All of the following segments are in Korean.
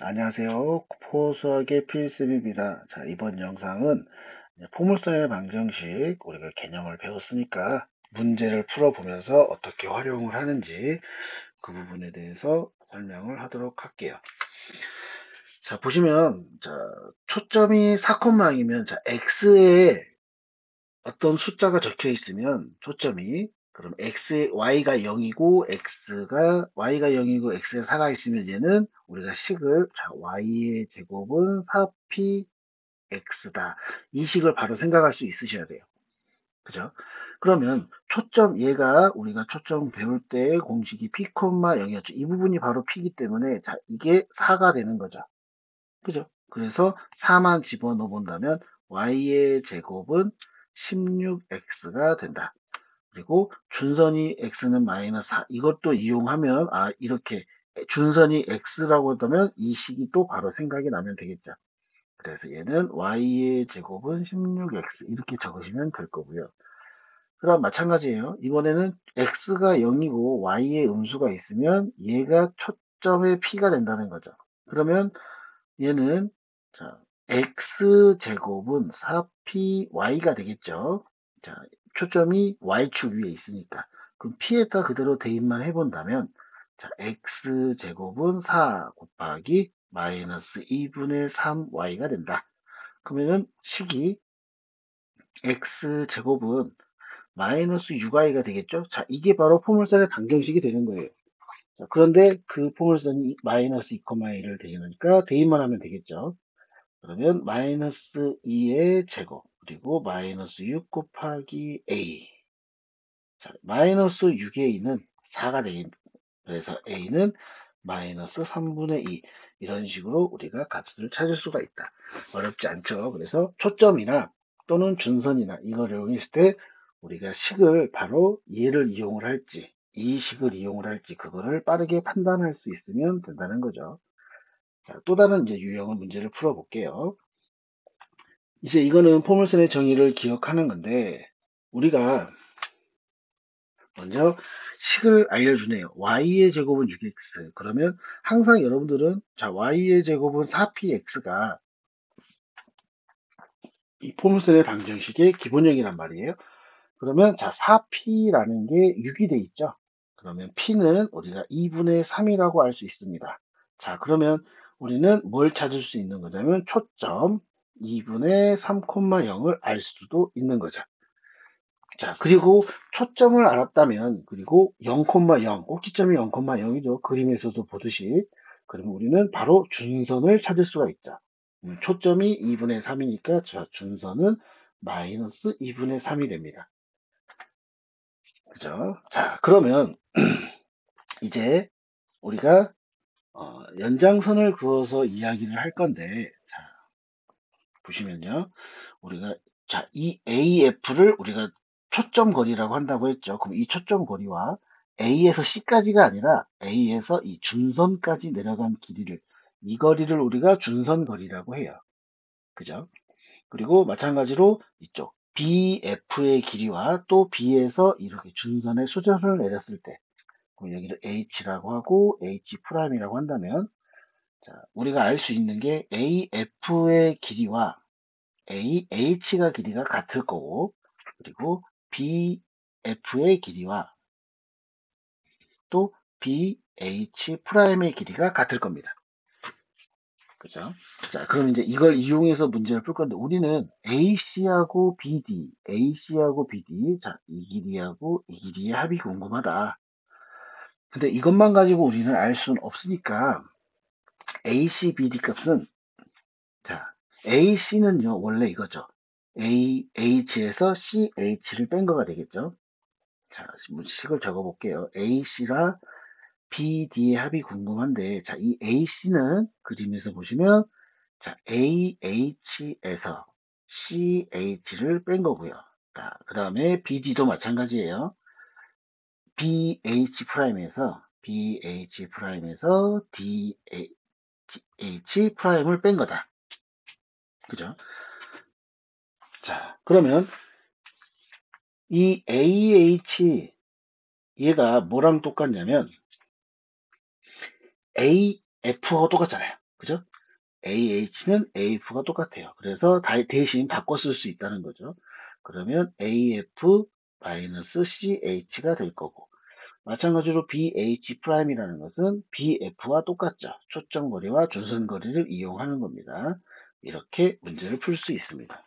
안녕하세요. 포수학의 필습입니다. 자, 이번 영상은 포물선의 방정식 우리가 개념을 배웠으니까 문제를 풀어보면서 어떻게 활용을 하는지 그 부분에 대해서 설명을 하도록 할게요. 자, 보시면 초점이 4,0이면 x에 어떤 숫자가 적혀 있으면 초점이 그럼 x의 y가 0이고 y가 0이고 x에 4가 있으면 얘는 우리가 식을 y의 제곱은 4px다. 이 식을 바로 생각할 수 있으셔야 돼요. 그죠? 그러면 얘가 우리가 초점 배울 때 공식이 p, 0이었죠. 이 부분이 바로 p이기 때문에 이게 4가 되는 거죠. 그죠? 그래서 4만 집어넣어 본다면 y의 제곱은 16x가 된다. 그리고 준선이 x는 마이너스 4. 이것도 이용하면 이렇게 준선이 x라고 한다면 이 식이 또 바로 생각이 나면 되겠죠. 그래서 얘는 y의 제곱은 16x 이렇게 적으시면 될 거고요. 그 다음 마찬가지예요. 이번에는 x가 0이고 y의 음수가 있으면 얘가 초점의 p가 된다는 거죠. 그러면 얘는 x제곱은 4py가 되겠죠. 초점이 y축 위에 있으니까. 그럼 p에다 그대로 대입만 해본다면, x제곱은 4 곱하기 마이너스 2분의 3y가 된다. 그러면은 식이 x제곱은 마이너스 6i가 되겠죠. 이게 바로 포물선의 방정식이 되는 거예요. 그런데 그 포물선이 마이너스 2,1을 대입하니까 대입만 하면 되겠죠. 그러면 마이너스 2의 제곱 그리고 마이너스 6 곱하기 a 마이너스 6의 a는 4가 되긴 그래서 a는 마이너스 3분의 2 이런 식으로 우리가 값을 찾을 수가 있다. 어렵지 않죠. 그래서 초점이나 또는 준선이나 이걸 이용했을 때 우리가 식을 바로 얘를 이용을 할지 이 식을 이용을 할지 그거를 빠르게 판단할 수 있으면 된다는 거죠. 또 다른 이제 유형의 문제를 풀어볼게요. 이제 이거는 포물선의 정의를 기억하는 건데 우리가 먼저 식을 알려주네요. y의 제곱은 6x. 그러면 항상 여러분들은 y의 제곱은 4px가 이 포물선의 방정식의 기본형이란 말이에요. 그러면 4p라는 게 6이 돼 있죠. 그러면 p는 우리가 2분의 3이라고 할 수 있습니다. 그러면 우리는 뭘 찾을 수 있는 거냐면 초점 2분의 3,0을 알 수도 있는 거죠. 그리고 초점을 알았다면, 그리고 0,0, 꼭지점이 0,0이죠. 그림에서도 보듯이. 그러면 우리는 바로 준선을 찾을 수가 있죠. 초점이 2분의 3이니까 준선은 마이너스 2분의 3이 됩니다. 그죠? 그러면 이제 우리가 연장선을 그어서 이야기를 할 건데, 보시면요. 우리가 이 AF를 우리가 초점 거리라고 한다고 했죠. 그럼 이 초점 거리와 A에서 C까지가 아니라 A에서 이 준선까지 내려간 길이를 이 거리를 우리가 준선 거리라고 해요. 그죠? 그리고 마찬가지로 이쪽 BF의 길이와 또 B에서 이렇게 준선의 수선을 내렸을 때 그럼 여기를 H라고 하고 H'이라고 한다면 우리가 알 수 있는 게 AF의 길이와 H가 길이가 같을 거고, 그리고 BF의 길이와 또 BH'의 길이가 같을 겁니다. 그죠? 그럼 이제 이걸 이용해서 문제를 풀 건데, 우리는 AC하고 BD, 이 길이하고 이 길이의 합이 궁금하다. 근데 이것만 가지고 우리는 알 수는 없으니까, AC, BD 값은, AC는요, 원래 이거죠. H에서 CH를 뺀 거가 되겠죠. 식을 적어 볼게요. AC랑 BD의 합이 궁금한데, 이 AC는 그림에서 보시면, AH에서 CH를 뺀 거고요. 그 다음에 BD도 마찬가지예요. BH'에서 DH'을 뺀 거다. 그죠? 그러면 이 AH 얘가 뭐랑 똑같냐면 AF하고 똑같잖아요. 그죠? AH는 AF가 똑같아요. 그래서 대신 바꿔 쓸 수 있다는 거죠. 그러면 AF-CH가 될 거고, 마찬가지로 BH''이라는 것은 BF와 똑같죠. 초점거리와 준선거리를 이용하는 겁니다. 이렇게 문제를 풀 수 있습니다.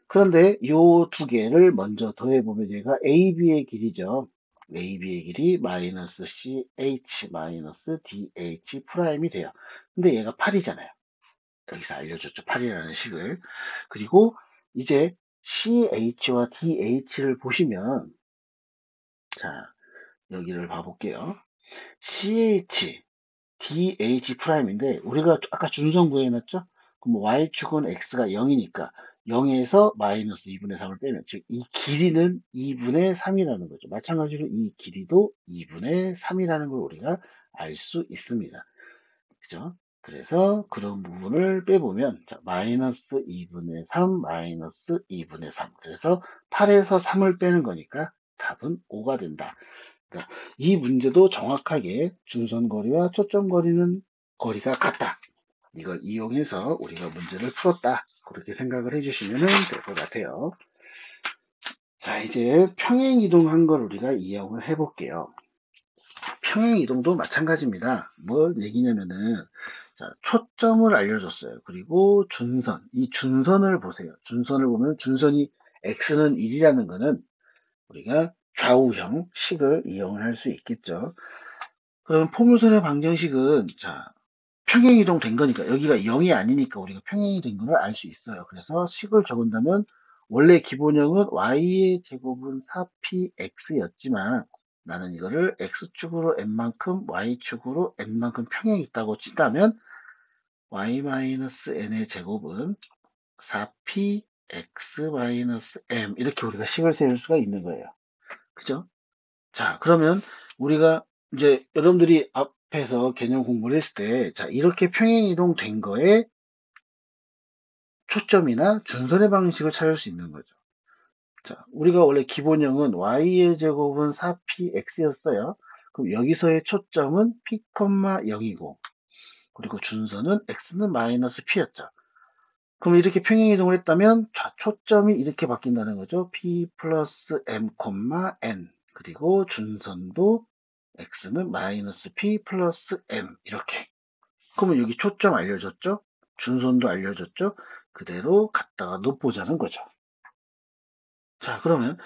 그런데 이 두 개를 먼저 더해보면 얘가 AB의 길이죠. AB의 길이 마이너스 CH 마이너스 DH 프라임이 돼요. 근데 얘가 8이잖아요. 여기서 알려줬죠. 8이라는 식을. 그리고 이제 CH와 DH를 보시면, 자, 여기를 봐볼게요. CH, DH 프라임인데, 우리가 아까 준선 구해놨죠? 그럼 Y축은 X가 0이니까, 0에서 마이너스 2분의 3을 빼면, 즉, 이 길이는 2분의 3이라는 거죠. 마찬가지로 이 길이도 2분의 3이라는 걸 우리가 알 수 있습니다. 그죠? 그래서 그런 부분을 빼보면, 자, 마이너스 2분의 3, 마이너스 2분의 3. 그래서 8에서 3을 빼는 거니까 답은 5가 된다. 그러니까 이 문제도 정확하게 준선거리와 초점거리는 거리가 같다. 이걸 이용해서 우리가 문제를 풀었다. 그렇게 생각을 해주시면 될 것 같아요. 자, 이제 평행이동한 걸 우리가 이용을 해볼게요. 평행이동도 마찬가지입니다. 뭘 얘기냐면은, 자, 초점을 알려줬어요. 그리고 준선. 이 준선을 보세요. 준선을 보면 준선이 x는 1이라는 거는 우리가 좌우형 식을 이용을 할 수 있겠죠. 그럼 포물선의 방정식은, 자, 평행이동 된 거니까, 여기가 0이 아니니까 우리가 평행이 된 거를 알 수 있어요. 그래서 식을 적은다면, 원래 기본형은 y의 제곱은 4px였지만, 나는 이거를 x축으로 n만큼, y축으로 n만큼 평행이 있다고 친다면, y-n의 제곱은 4px-m, 이렇게 우리가 식을 세울 수가 있는 거예요. 그죠? 자, 그러면 우리가 이제 여러분들이 앞에서 개념 공부를 했을 때, 자, 이렇게 평행이동 된 거에 초점이나 준선의 방식을 찾을 수 있는 거죠. 자, 우리가 원래 기본형은 y의 제곱은 4px였어요. 그럼 여기서의 초점은 p, 0이고, 그리고 준선은 x는 마이너스 p였죠. 그럼 이렇게 평행이동을 했다면, 자, 초점이 이렇게 바뀐다는 거죠. p 플러스 m, n. 그리고 준선도 x는 마이너스 p 플러스 m. 이렇게. 그러면 여기 초점 알려줬죠? 준선도 알려줬죠? 그대로 갖다가 놓보자는 거죠. 자, 그러면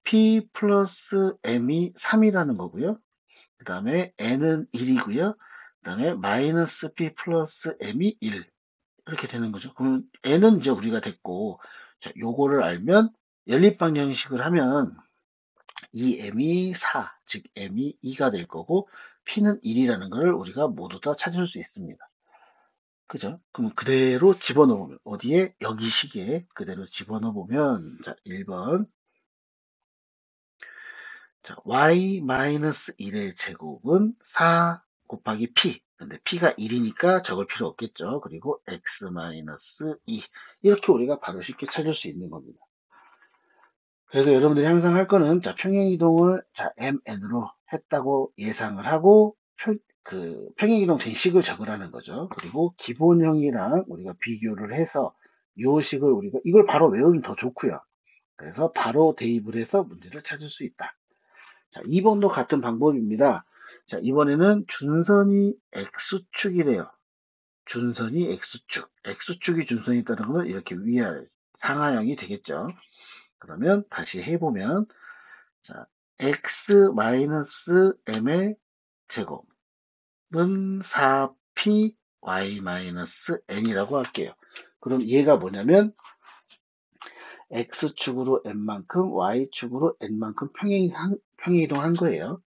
p 플러스 m이 3이라는 거고요. 그 다음에 n은 1이고요. 그 다음에 마이너스 p 플러스 m이 1. 이렇게 되는 거죠. 그럼 n은 이제 우리가 됐고, 자, 요거를 알면 연립방정식을 하면 이 m이 4, 즉 m이 2가 될 거고, p는 1이라는 걸 우리가 모두 다 찾을 수 있습니다. 그죠? 그럼 그대로 집어넣으면, 어디에? 여기 식에 그대로 집어넣으면, 자, 1번. 자, y-1의 제곱은 4 곱하기 p. 근데 p가 1이니까 적을 필요 없겠죠. 그리고 x-2. 이렇게 우리가 바로 쉽게 찾을 수 있는 겁니다. 그래서 여러분들이 항상 할 거는, 자, 평행이동을, 자, mn으로 했다고 예상을 하고, 평행이동 된 식을 적으라는 거죠. 그리고 기본형이랑 우리가 비교를 해서, 요 식을 우리가, 이걸 바로 외우면 더 좋고요. 그래서 바로 대입을 해서 문제를 찾을 수 있다. 자, 2번도 같은 방법입니다. 자, 이번에는 준선이 x축이래요. 준선이 x축. x축이 준선이 있다는 것은 이렇게 위아래 상하형이 되겠죠. 그러면 다시 해보면, 자, x-m의 제곱은 4p y-n이라고 할게요. 그럼 얘가 뭐냐면 x축으로 n만큼 y축으로 n만큼 평행이동한 거예요.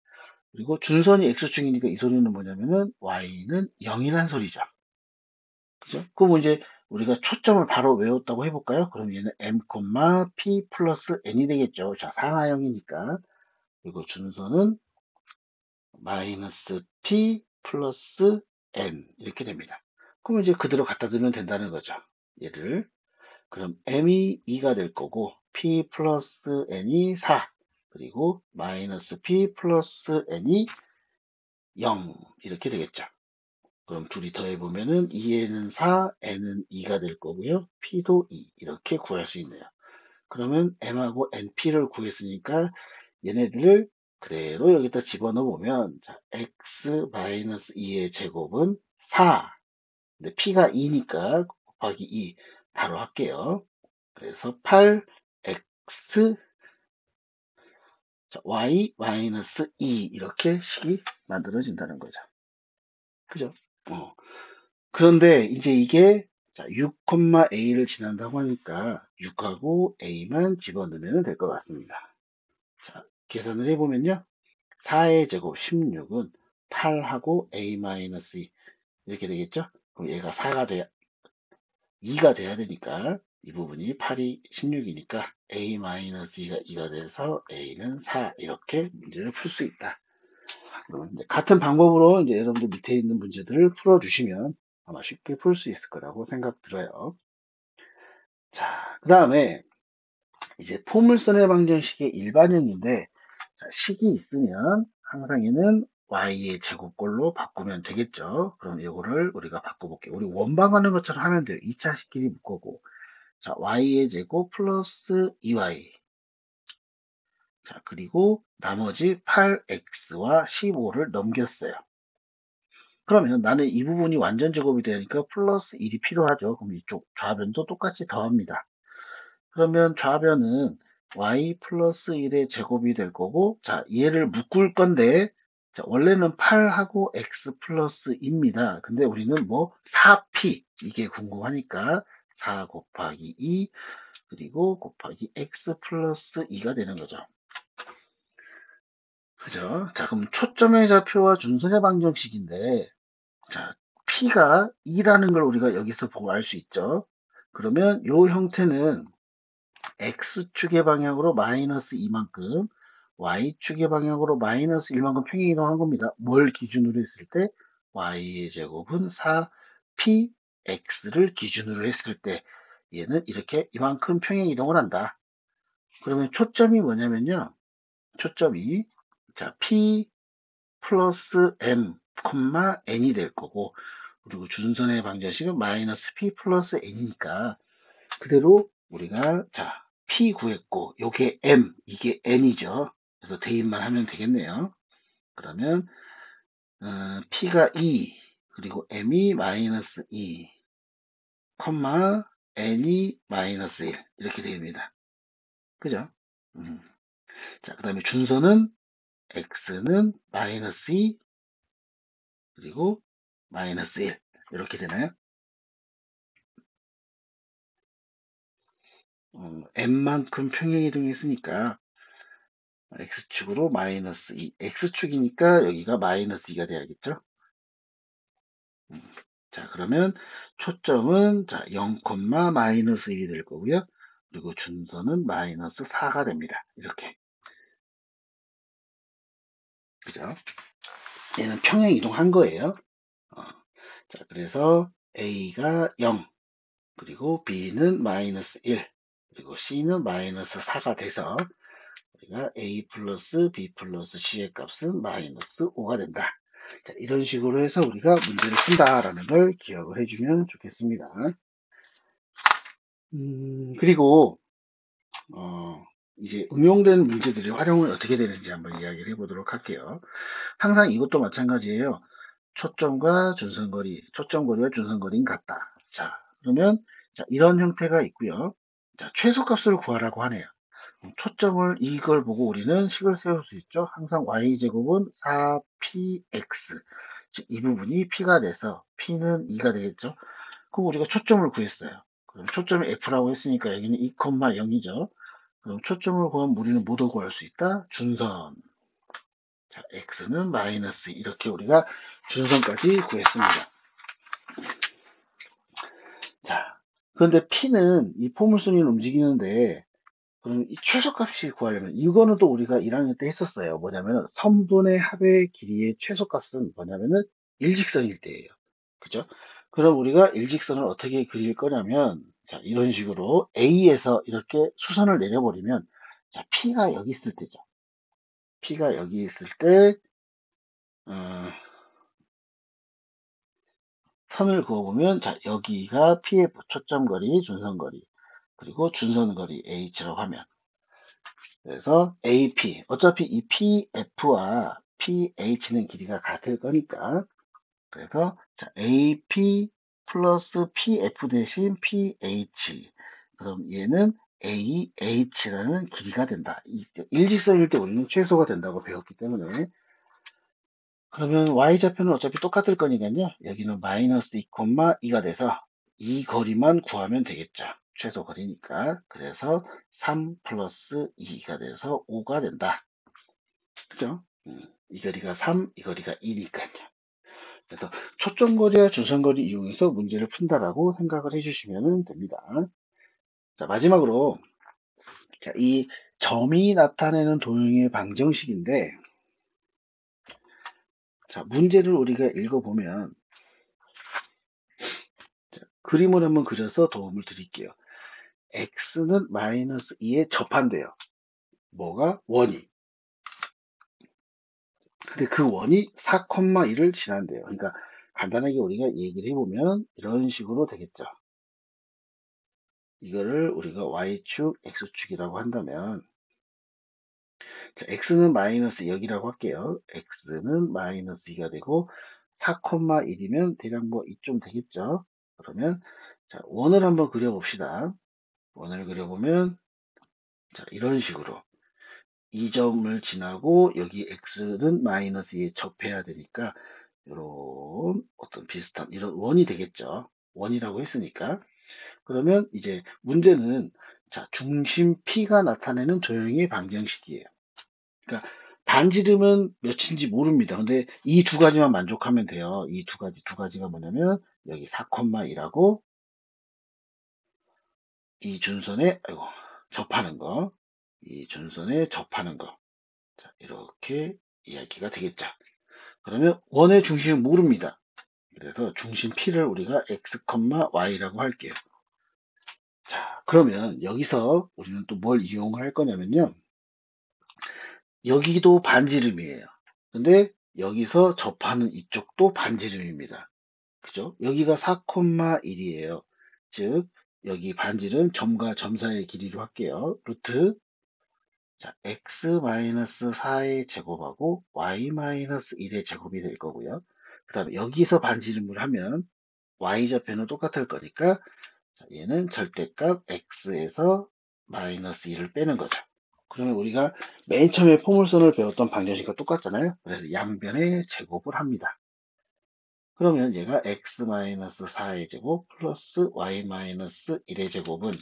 그리고 준선이 x축이니까 이 소리는 뭐냐면은 y는 0이란 소리죠. 그죠? 그럼 이제 우리가 초점을 바로 외웠다고 해볼까요? 그럼 얘는 m, p 플러스 n이 되겠죠. 자, 상하형이니까. 그리고 준선은 마이너스 p 플러스 n 이렇게 됩니다. 그럼 이제 그대로 갖다 두면 된다는 거죠. 얘를. 그럼 m이 2가 될 거고 p 플러스 n이 4 그리고 마이너스 p 플러스 n이 0 이렇게 되겠죠. 그럼 둘이 더해보면은 2에는 4, n은 2가 될 거고요. p도 2 이렇게 구할 수 있네요. 그러면 m하고 np를 구했으니까 얘네들을 그대로 여기다 집어넣어 보면 자, x-2의 제곱은 4. 근데 p가 2니까 곱하기 2 바로 할게요. 그래서 8x y-2 이렇게 식이 만들어진다는 거죠. 그죠? 그런데 이제 이게 자, 6,a를 지난다고 하니까 6하고 a만 집어넣으면 될 것 같습니다. 자, 계산을 해보면요. 4의 제곱 16은 8하고 a-2 이렇게 되겠죠? 그럼 얘가 4가 돼야 2가 돼야 되니까 이 부분이 8이 16이니까 a-2가 2가 돼서 a는 4 이렇게 문제를 풀 수 있다. 그러면 이제 같은 방법으로 이제 여러분들 밑에 있는 문제들을 풀어주시면 아마 쉽게 풀 수 있을 거라고 생각 들어요. 자, 그 다음에 이제 포물선의 방정식의 일반형인데 자, 식이 있으면 항상 얘는 y의 제곱꼴로 바꾸면 되겠죠. 그럼 이거를 우리가 바꿔볼게요. 우리 원방하는 것처럼 하면 돼요. 2차 식끼리 묶고 자, y의 제곱 플러스 2y 자, 그리고 나머지 8x와 15를 넘겼어요. 그러면 나는 이 부분이 완전 제곱이 되니까 플러스 1이 필요하죠. 그럼 이쪽 좌변도 똑같이 더합니다. 그러면 좌변은 y 플러스 1의 제곱이 될 거고 자 얘를 묶을 건데 자, 원래는 8하고 x 플러스 2입니다. 근데 우리는 뭐 4p 이게 궁금하니까 4 곱하기 2 그리고 곱하기 x 플러스 2가 되는 거죠. 그죠? 자 그럼 초점의 좌표와 준선의 방정식인데 자 p가 2라는 걸 우리가 여기서 보고 알 수 있죠. 그러면 이 형태는 x축의 방향으로 마이너스 2만큼 y축의 방향으로 마이너스 1만큼 평행 이동한 겁니다. 뭘 기준으로 했을 때 y의 제곱은 4px를 기준으로 했을 때 얘는 이렇게 이만큼 평행 이동을 한다. 그러면 초점이 뭐냐면요. 초점이 자 p 플러스 m, n이 될 거고 그리고 준선의 방정식은 마이너스 p 플러스 n이니까 그대로 우리가 자 P 구했고 요게 M 이게 N이죠. 그래서 대입만 하면 되겠네요. 그러면 P가 2 그리고 M이 마이너스 2 N이 마이너스 1 이렇게 됩니다. 그죠? 자, 그 다음에 준선은 X는 마이너스 2 그리고 마이너스 1 이렇게 되나요? M만큼 평행 이동했으니까 X축으로 마이너스 2 X축이니까 여기가 마이너스 2가 돼야겠죠? 자, 그러면 초점은 자, 0, 마이너스 1이 될 거고요. 그리고 준선은 마이너스 4가 됩니다. 이렇게. 그죠? 얘는 평행 이동한 거예요. 자, 그래서 A가 0, 그리고 B는 마이너스 1, 그리고 C는 마이너스 4가 돼서 우리가 A 플러스 B 플러스 C의 값은 마이너스 5가 된다. 자, 이런 식으로 해서 우리가 문제를 푼다라는 걸 기억을 해주면 좋겠습니다. 그리고 이제 응용된 문제들이 활용을 어떻게 되는지 한번 이야기를 해보도록 할게요. 항상 이것도 마찬가지예요. 초점과 준선거리, 초점거리와 준선거리는 같다. 자, 그러면 자, 이런 형태가 있고요. 자, 최소값을 구하라고 하네요. 초점을 이걸 보고 우리는 식을 세울 수 있죠. 항상 y제곱은 4px 즉 이 부분이 p가 돼서 p는 2가 되겠죠. 그럼 우리가 초점을 구했어요. 그럼 초점이 f라고 했으니까 여기는 2,0이죠. 그럼 초점을 구하면 우리는 뭐도 구할 수 있다? 준선. 자, x는 마이너스 이렇게 우리가 준선까지 구했습니다. 자, 그런데 p는 이 포물선이 움직이는데 그럼 이 최소값이 구하려면 이거는 또 우리가 1학년 때 했었어요. 뭐냐면 선분의 합의 길이의 최소값은 뭐냐면은 일직선일 때예요. 그죠? 그럼 우리가 일직선을 어떻게 그릴 거냐면 자, 이런 식으로 A에서 이렇게 수선을 내려버리면 자, P가 여기 있을 때죠. P가 여기 있을 때 어, 선을 그어보면, 자, 여기가 PF, 초점거리, 준선거리, 그리고 준선거리 H라고 하면, 그래서 AP, 어차피 이 PF와 PH는 길이가 같을 거니까, 그래서 자, AP 플러스 PF 대신 PH. 그럼 얘는 AH라는 길이가 된다. 일직선일 때 우리는 최소가 된다고 배웠기 때문에. 그러면 Y좌표는 어차피 똑같을 거니까요. 여기는 마이너스 2,2가 돼서 이 거리만 구하면 되겠죠. 최소 거리니까. 그래서 3 플러스 2가 돼서 5가 된다. 그죠? 이 거리가 3, 이 거리가 2니까요. 그래서 초점거리와 주선거리 이용해서 문제를 푼다라고 생각을 해주시면 됩니다. 자, 마지막으로 자, 이 점이 나타내는 도형의 방정식인데, 자, 문제를 우리가 읽어보면, 자, 그림을 한번 그려서 도움을 드릴게요. x는 마이너스 2에 접한대요. 뭐가? 원이. 근데 그 원이 4,1을 지난대요. 그러니까 간단하게 우리가 얘기를 해보면 이런 식으로 되겠죠. 이거를 우리가 y축, x축이라고 한다면, 자, x는 마이너스 여기라고 할게요. x는 마이너스 2가 되고 4,1이면 대략 뭐 이쯤 되겠죠. 그러면 자, 원을 한번 그려봅시다. 원을 그려보면 자, 이런 식으로 이 점을 지나고 여기 x는 마이너스 2에 접해야 되니까 이런 어떤 비슷한 이런 원이 되겠죠. 원이라고 했으니까. 그러면 이제 문제는 자, 중심 P가 나타내는 도형의 방정식이에요. 그러니까 반지름은 몇인지 모릅니다. 근데 이 두 가지만 만족하면 돼요. 이 두 가지가 뭐냐면 여기 4,1하고 이 준선에 아이고, 접하는 거, 이 준선에 접하는 거. 자, 이렇게 이야기가 되겠죠. 그러면 원의 중심은 모릅니다. 그래서 중심 P를 우리가 x, y라고 할게요. 자, 그러면 여기서 우리는 또 뭘 이용을 할 거냐면요. 여기도 반지름이에요. 근데 여기서 접하는 이쪽도 반지름입니다. 그죠? 여기가 4,1이에요. 즉, 여기 반지름 점과 점 사이의 길이로 할게요. 루트, 자, x-4의 제곱하고 y-1의 제곱이 될 거고요. 그 다음에 여기서 반지름을 하면 y좌표는 똑같을 거니까 자, 얘는 절대값 x에서 마이너스 2를 빼는 거죠. 그러면 우리가 맨 처음에 포물선을 배웠던 방정식과 똑같잖아요. 그래서 양변의 제곱을 합니다. 그러면 얘가 x-4의 제곱 플러스 y-1의 제곱은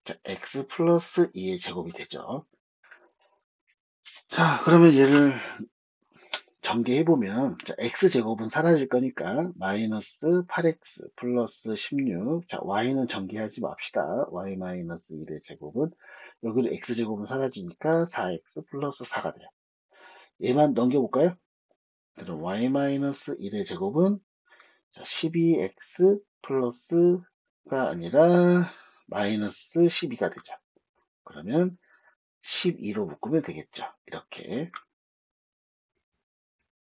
자, x 플러스 2의 제곱이 되죠. 자, 그러면 얘를 전개해보면 자, x제곱은 사라질 거니까 마이너스 8x 플러스 16. 자, y는 전개하지 맙시다. y-1의 제곱은 여기로 x제곱은 사라지니까 4x 플러스 4가 돼요. 얘만 넘겨볼까요? 그럼 y-1의 제곱은 자, 12x 플러스가 아니라 마이너스 12가 되죠. 그러면 12로 묶으면 되겠죠. 이렇게.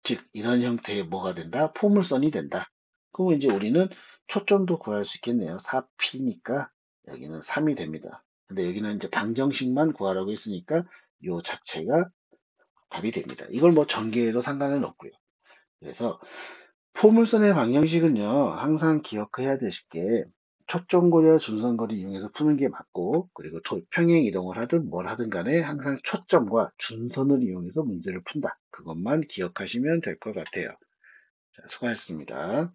즉, 이런 형태의 뭐가 된다? 포물선이 된다. 그럼 이제 우리는 초점도 구할 수 있겠네요. 4p니까 여기는 3이 됩니다. 근데 여기는 이제 방정식만 구하라고 했으니까 요 자체가 답이 됩니다. 이걸 뭐 전개해도 상관은 없고요. 그래서 포물선의 방정식은요, 항상 기억해야 되실 게 초점거리와 준선거리 이용해서 푸는 게 맞고, 그리고 평행 이동을 하든 뭘 하든 간에 항상 초점과 준선을 이용해서 문제를 푼다. 그것만 기억하시면 될 것 같아요. 자, 수고하셨습니다.